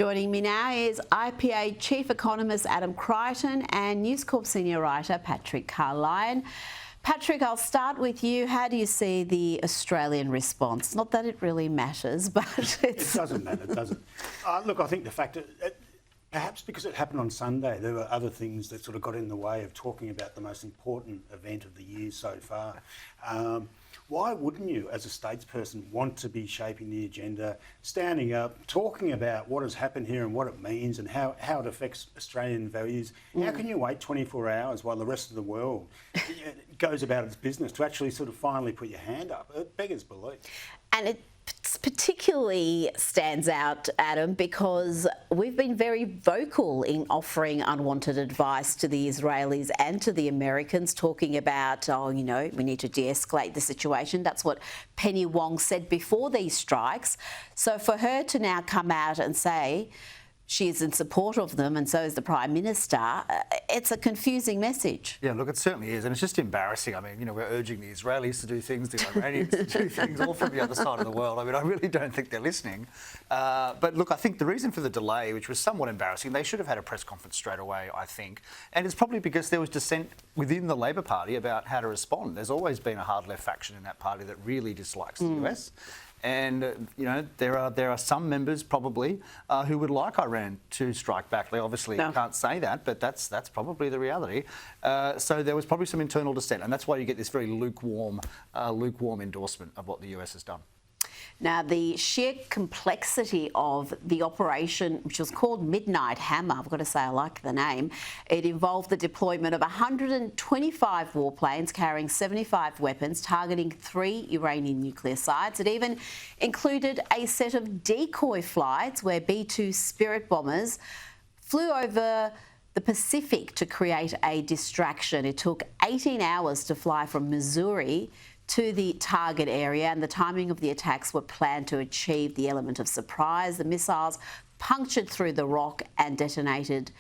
Joining me now is IPA Chief Economist Adam Crichton and News Corp Senior Writer Patrick Carlyon. Patrick, I'll start with you. How do you see the Australian response? Not that it really matters, but it doesn't matter, does it? Look, I think the fact that perhaps because it happened on Sunday, there were other things that sort of got in the way of talking about the most important event of the year so far. Why wouldn't you, as a statesperson, want to be shaping the agenda, standing up, talking about what has happened here and what it means and how it affects Australian values? How can you wait 24 hours while the rest of the world goes about its business to actually sort of finally put your hand up? It beggars belief. And it particularly stands out, Adam, because we've been very vocal in offering unwanted advice to the Israelis and to the Americans, talking about, we need to de-escalate the situation. That's what Penny Wong said before these strikes. So for her to now come out and say she is in support of them, and so is the Prime Minister, it's a confusing message. Yeah, look, it certainly is, and it's just embarrassing. I mean, we're urging the Israelis to do things, the Iranians to do things, all from the other side of the world. I mean, I really don't think they're listening. But look, I think the reason for the delay, which was somewhat embarrassing, they should have had a press conference straight away, I think. And it's probably because there was dissent within the Labor Party about how to respond. There's always been a hard left faction in that party that really dislikes the US. And, there are some members probably who would like Iran to strike back. They obviously can't say that, but that's probably the reality. So there was probably some internal dissent, and that's why you get this very lukewarm endorsement of what the US has done. Now, the sheer complexity of the operation, which was called Midnight Hammer, I've got to say I like the name, it involved the deployment of 125 warplanes carrying 75 weapons targeting 3 Iranian nuclear sites. It even included a set of decoy flights where B-2 Spirit bombers flew over the Pacific to create a distraction. It took 18 hours to fly from Missouri to the target area, and the timing of the attacks were planned to achieve the element of surprise. The missiles punctured through the rock and detonated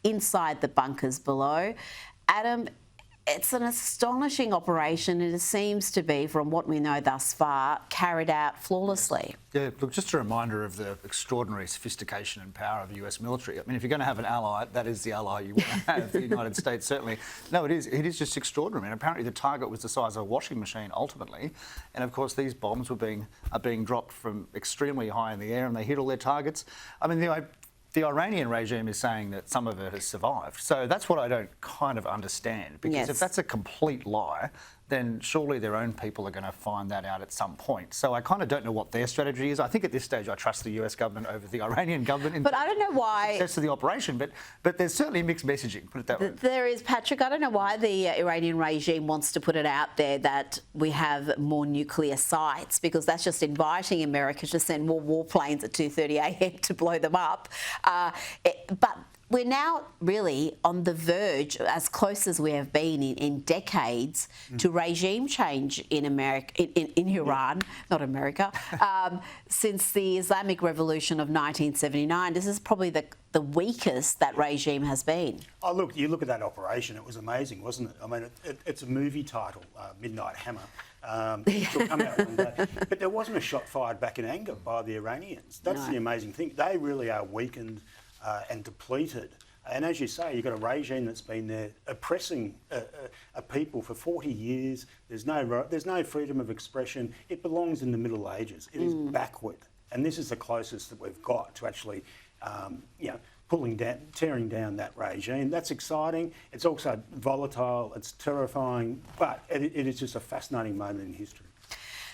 inside the bunkers below. Adam, it's an astonishing operation, and it seems to be, from what we know thus far, carried out flawlessly. Yeah, look, just a reminder of the extraordinary sophistication and power of the US military. I mean, if you're going to have an ally, that is the ally you want to have, the United States, certainly. No, it is just extraordinary. And apparently the target was the size of a washing machine, ultimately. And of course, these bombs are being dropped from extremely high in the air, and they hit all their targets. I mean, the Iranian regime is saying that some of it has survived. So that's what I don't kind of understand. Because if that's a complete lie, then surely their own people are going to find that out at some point. So I kind of don't know what their strategy is. I think at this stage I trust the US government over the Iranian government. But I don't know why. Success of the operation, but there's certainly mixed messaging, put it that way. There is, Patrick. I don't know why the Iranian regime wants to put it out there that we have more nuclear sites, because that's just inviting America to send more warplanes at 2:30 a.m. to blow them up. But we're now really on the verge, as close as we have been in decades, to regime change in Iran, not America, since the Islamic Revolution of 1979. This is probably the weakest that regime has been. Oh, look, you look at that operation, it was amazing, wasn't it? I mean, it's a movie title, Midnight Hammer. It'll come out one day. But there wasn't a shot fired back in anger by the Iranians. That's the amazing thing. They really are weakened and depleted. And as you say, you've got a regime that's been there oppressing a people for 40 years. There's no freedom of expression. It belongs in the Middle Ages. It is backward. And this is the closest that we've got to actually, tearing down that regime. That's exciting. It's also volatile. It's terrifying. But it is just a fascinating moment in history.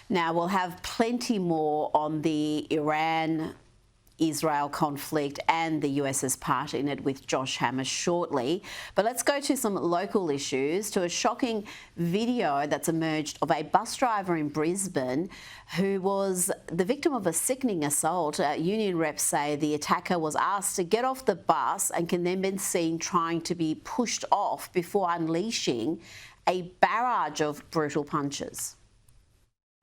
Now, we'll have plenty more on the Iran-Israel conflict and the US's part in it with Josh Hammer shortly. But let's go to some local issues, to a shocking video that's emerged of a bus driver in Brisbane who was the victim of a sickening assault. Union reps say the attacker was asked to get off the bus and can then be seen trying to be pushed off before unleashing a barrage of brutal punches.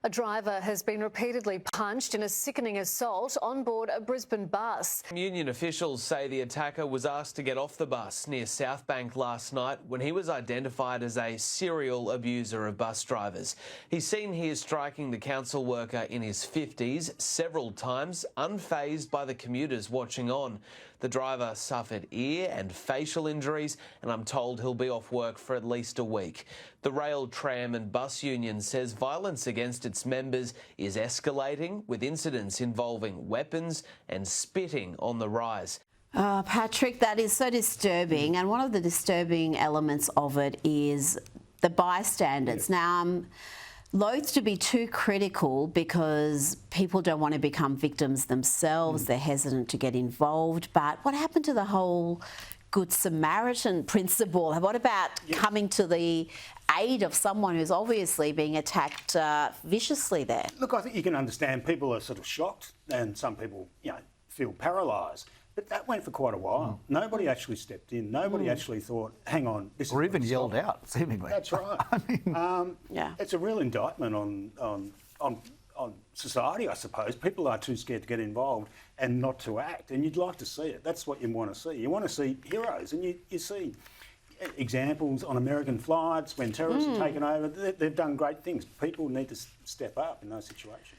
A driver has been repeatedly punched in a sickening assault on board a Brisbane bus. Union officials say the attacker was asked to get off the bus near South Bank last night when he was identified as a serial abuser of bus drivers. He's seen here striking the council worker in his 50s several times, unfazed by the commuters watching on. The driver suffered ear and facial injuries, and I'm told he'll be off work for at least a week. The Rail, Tram and Bus Union says violence against its members is escalating, with incidents involving weapons and spitting on the rise. Patrick, that is so disturbing, and one of the disturbing elements of it is the bystanders. Now, I'm loath to be too critical because people don't want to become victims themselves. They're hesitant to get involved. But what happened to the whole Good Samaritan principle? What about coming to the aid of someone who's obviously being attacked viciously there? Look, I think you can understand people are sort of shocked, and some people, feel paralysed. But that went for quite a while. Nobody actually stepped in. Nobody actually thought, hang on, this is... Or even yelled out, seemingly. That's right. It's a real indictment on society, I suppose. People are too scared to get involved and not to act, and you'd like to see it. That's what you want to see. You want to see heroes, and you see examples on American flights when terrorists are taken over. They've done great things. People need to step up in those situations.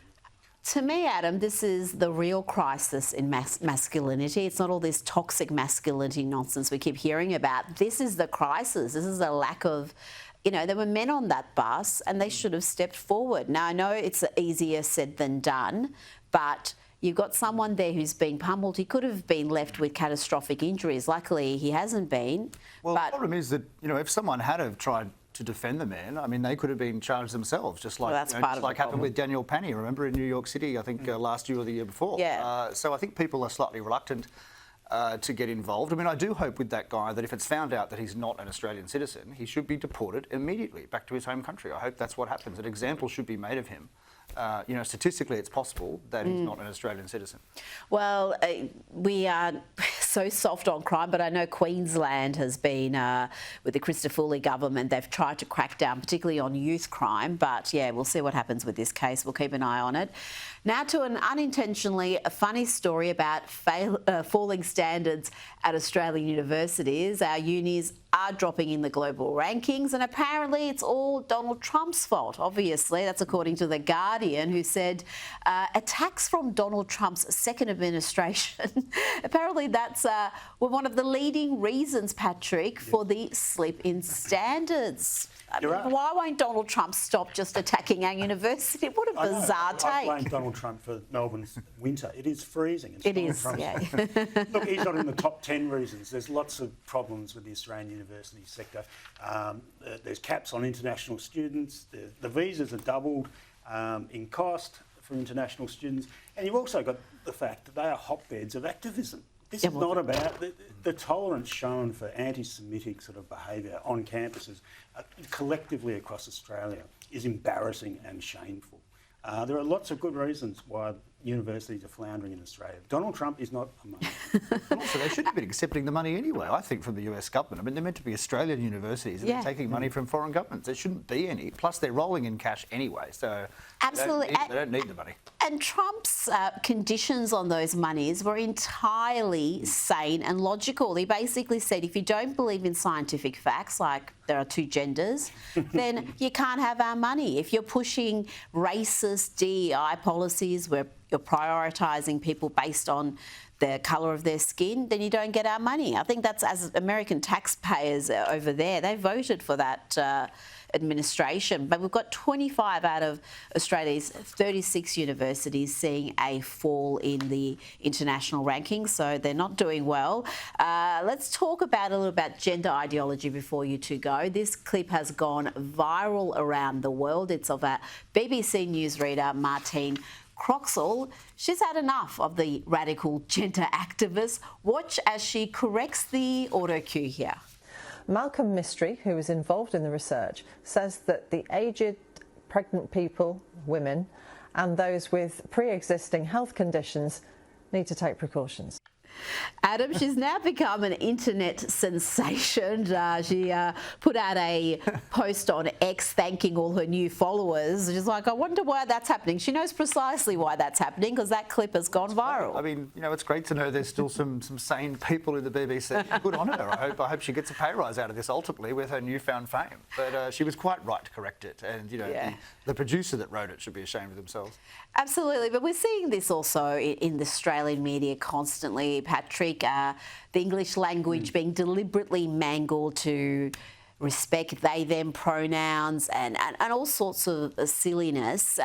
To me, Adam, this is the real crisis in masculinity. It's not all this toxic masculinity nonsense we keep hearing about. This is the crisis. This is a lack of, there were men on that bus and they should have stepped forward. Now, I know it's easier said than done, but you've got someone there who's been pummeled. He could have been left with catastrophic injuries. Luckily, he hasn't been. Well, the problem is that, if someone had have tried to defend the man, I mean, they could have been charged themselves, just like, happened with Daniel Panahi, remember, in New York City, I think last year or the year before. Yeah. So I think people are slightly reluctant to get involved. I mean, I do hope with that guy that if it's found out that he's not an Australian citizen, he should be deported immediately back to his home country. I hope that's what happens. An example should be made of him. Statistically, it's possible that he's not an Australian citizen. Well, we are so soft on crime, but I know Queensland has been, with the Christodoulou government, they've tried to crack down, particularly on youth crime. But yeah, we'll see what happens with this case. We'll keep an eye on it. Now to an unintentionally funny story about falling standards at Australian universities. Our unis are dropping in the global rankings, and apparently it's all Donald Trump's fault. Obviously, that's according to The Guardian, who said attacks from Donald Trump's second administration. Apparently that's were one of the leading reasons, Patrick, for the slip in standards. Why won't Donald Trump stop just attacking our university? What a bizarre take. I blame Donald Trump for Melbourne's winter. It is freezing. It is, yeah. Look, he's not in the top 10 reasons. There's lots of problems with the Australian university sector. There's caps on international students. The visas are doubled in cost for international students. And you've also got the fact that they are hotbeds of activism. This is not about the tolerance shown for anti-Semitic sort of behaviour on campuses collectively across Australia is embarrassing and shameful. There are lots of good reasons why universities are floundering in Australia. Donald Trump is not among them. Also, they should have been accepting the money anyway, I think, from the US government. I mean, they're meant to be Australian universities and they're taking money from foreign governments. There shouldn't be any. Plus, they're rolling in cash anyway, so absolutely. They don't need the money. And Trump's conditions on those monies were entirely sane and logical. He basically said, if you don't believe in scientific facts, like there are two genders, then you can't have our money. If you're pushing racist DEI policies where you're prioritising people based on the colour of their skin, then you don't get our money. I think that's, as American taxpayers over there, they voted for that administration. But we've got 25 out of Australia's 36 universities seeing a fall in the international rankings, so they're not doing well. Let's talk about a little about gender ideology before you two go. This clip has gone viral around the world. It's of a BBC News reader, Martine Croxall. She's had enough of the radical gender activist. Watch as she corrects the auto cue here. Malcolm Mystery, who was involved in the research, says that the aged, pregnant people, women, and those with pre-existing health conditions need to take precautions. Adam, she's now become an internet sensation. She put out a post on X thanking all her new followers. She's like, I wonder why that's happening. She knows precisely why that's happening because that clip has gone viral. I mean, you know, it's great to know there's still some sane people in the BBC. Good on her. I hope she gets a pay rise out of this ultimately with her newfound fame. But she was quite right to correct it. And, you know, the producer that wrote it should be ashamed of themselves. Absolutely, but we're seeing this also in the Australian media constantly, Patrick, the English language being deliberately mangled to respect they-them pronouns and all sorts of silliness.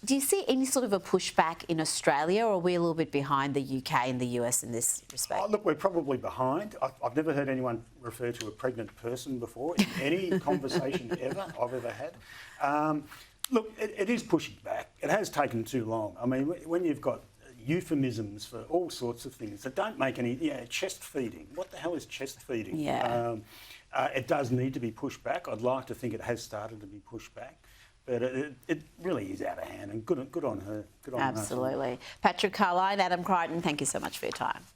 Do you see any sort of a pushback in Australia, or are we a little bit behind the UK and the US in this respect? Oh, look, we're probably behind. I've never heard anyone refer to a pregnant person before in any conversation I've ever had. Look, it is pushing back. It has taken too long. I mean, when you've got euphemisms for all sorts of things that don't make any, chest feeding. What the hell is chest feeding? Yeah. It does need to be pushed back. I'd like to think it has started to be pushed back. But it really is out of hand, and good on her. Good on her. Absolutely. Patrick Carline, Adam Crichton, thank you so much for your time.